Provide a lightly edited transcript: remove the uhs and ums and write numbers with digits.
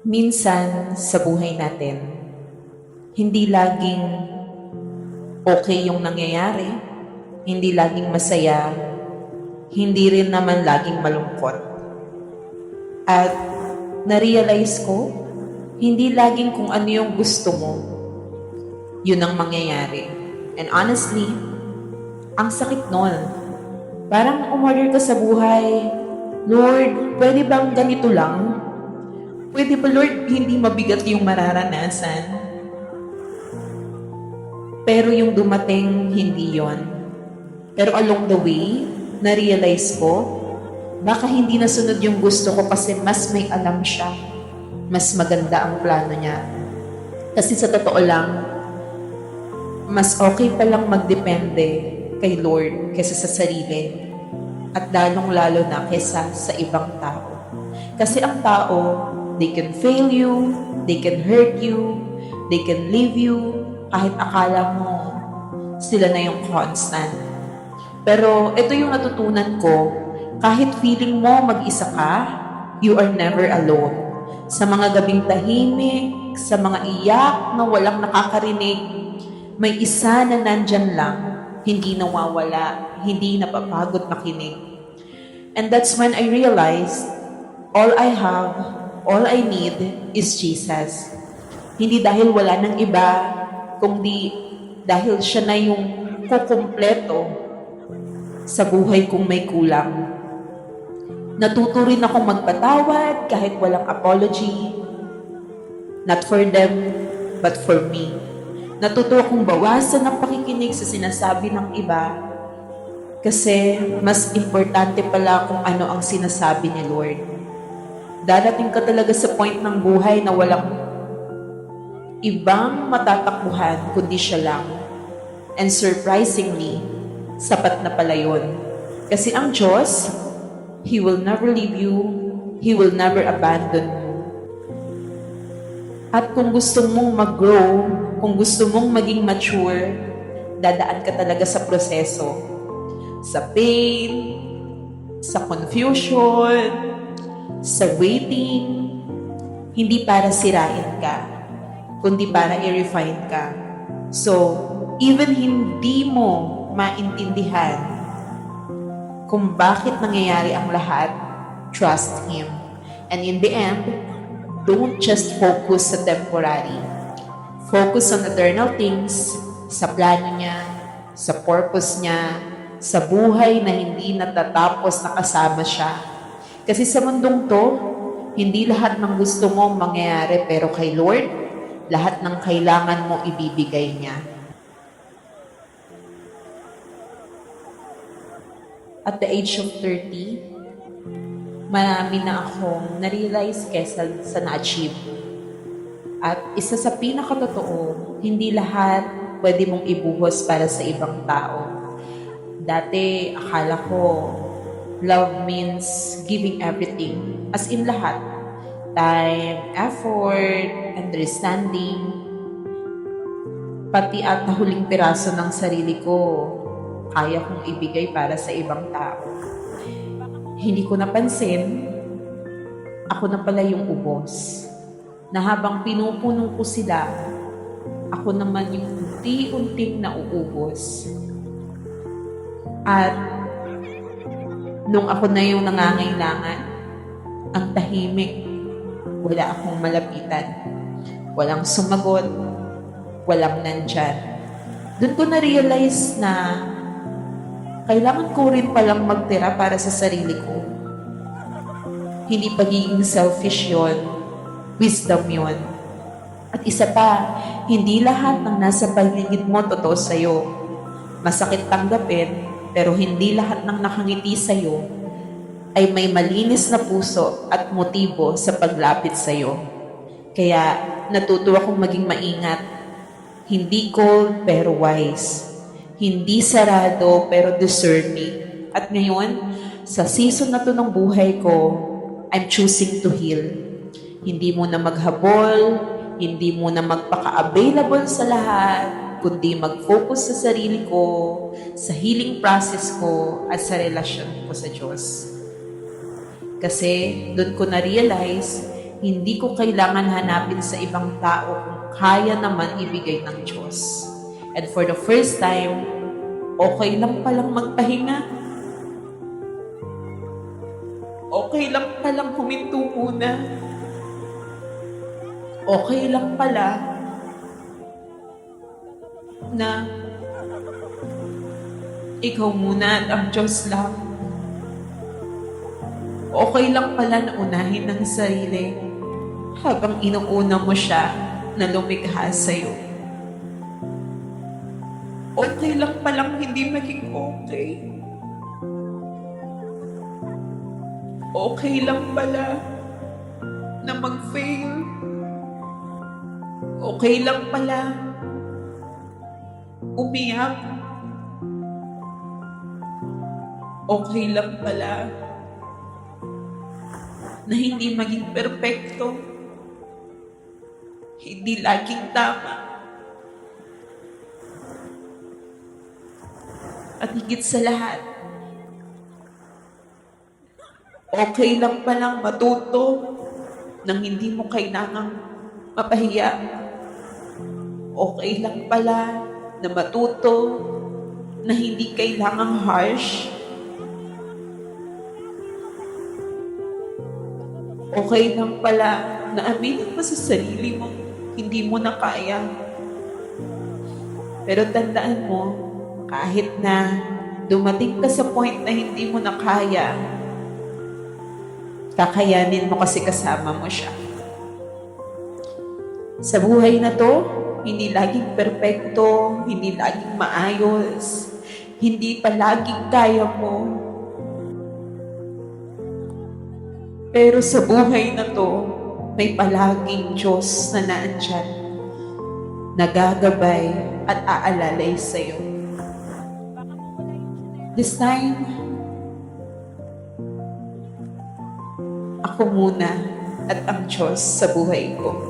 Minsan sa buhay natin, hindi laging okay yung nangyayari, hindi laging masaya, hindi rin naman laging malungkot. At na-realize ko, hindi laging kung ano yung gusto mo, yun ang mangyayari. And honestly, ang sakit nun. Parang umorder ka sa buhay, Lord, pwede bang ganito lang? Pwede ba, Lord, hindi mabigat yung mararanasan? Pero yung dumating, hindi yon. Pero along the way, na-realize ko, baka hindi nasunod yung gusto ko kasi mas may alam siya. Mas maganda ang plano niya. Kasi sa totoo lang, mas okay palang magdepende kay Lord kaysa sa sarili. At lalong-lalo na kaysa sa ibang tao. Kasi ang tao, they can fail you, they can hurt you, they can leave you, kahit akala mo sila na yung constant. Pero ito yung natutunan ko, kahit feeling mo mag-isa ka, you are never alone. Sa mga gabing tahimik, sa mga iyak na walang nakakarinig, may isa na nandyan lang, hindi nawawala, hindi napapagod makinig. And that's when I realized, all I have, all I need is Jesus. Hindi dahil wala ng iba, kundi dahil siya na yung kukumpleto sa buhay kong may kulang. Natuto rin akong magpatawad kahit walang apology. Not for them, but for me. Natuto akong bawasan ang pakikinig sa sinasabi ng iba kasi mas importante pala kung ano ang sinasabi ni Lord. Darating ka talaga sa point ng buhay na walang ibang matatakbuhan kundi siya lang. And surprisingly, sapat na pala yun. Kasi ang Diyos, He will never leave you, He will never abandon you. At kung gusto mong mag-grow, kung gusto mong maging mature, dadaan ka talaga sa proseso. Sa pain, sa confusion, sa waiting, hindi para sirain ka, kundi para i-refine ka. So, even hindi mo maintindihan kung bakit nangyayari ang lahat, trust Him. And in the end, don't just focus sa temporary. Focus on eternal things, sa plano niya, sa purpose niya, sa buhay na hindi natatapos na kasama siya. Kasi sa mundong to, hindi lahat ng gusto mo mangyayari, pero kay Lord, lahat ng kailangan mo ibibigay niya. At the age of 30, marami na akong na-realize kesa sa na-achieve. At isa sa pinakatotoo, hindi lahat pwede mong ibuhos para sa ibang tao. Dati, akala ko, love means giving everything. As in lahat. Time, effort, understanding. Pati at huling piraso ng sarili ko, kaya kong ibigay para sa ibang tao. Hindi ko napansin, ako na pala yung ubos. Na habang pinupuno ko sila, ako naman yung unti-unting nauubos. At nung ako na yung nangangailangan, ang tahimik, wala akong malapitan. Walang sumagot, walang nandyan. Doon ko na-realize na kailangan ko rin palang magtira para sa sarili ko. Hindi pagiging selfish yon, wisdom yon. At isa pa, hindi lahat ng nasa paligid mo totoo sa'yo. Masakit tanggapin, pero hindi lahat ng nakangiti sa'yo ay may malinis na puso at motibo sa paglapit sa'yo. Kaya natuto akong maging maingat. Hindi cold pero wise. Hindi sarado pero discerning. At ngayon, sa season na to ng buhay ko, I'm choosing to heal. Hindi mo na maghabol, hindi mo na magpaka-available sa lahat, kundi mag-focus sa sarili ko, sa healing process ko, at sa relasyon ko sa Diyos. Kasi doon ko na-realize, Hindi ko kailangan hanapin sa ibang tao kung kaya naman ibigay ng Diyos. And for the first time, okay lang palang magpahinga. Okay lang palang huminto muna. Okay lang pala na ikaw muna at ang Diyos lang. Okay lang pala na unahin ng sarili habang inuuna mo siya na lumikha sa'yo. Okay lang palang hindi maging okay. Okay lang pala na mag-fail. Okay lang pala umiyak. Okay lang pala na hindi maging perpekto, hindi laging tama. At higit sa lahat, okay lang palang matuto nang hindi mo kailangang mapahiya. Okay lang pala na matuto na hindi kailangang harsh. Okay lang pala na aminin mo sa sarili mo, hindi mo na kaya. Pero tandaan mo, kahit na dumating ka sa point na hindi mo na kaya, kakayanin mo kasi kasama mo siya. Sa buhay na to, hindi laging perpekto, hindi laging maayos, hindi palaging kaya mo. Pero sa buhay na to, may palaging Diyos na naandyan, nagagabay at aalalay sa'yo. This time, ako muna at ang Diyos sa buhay ko.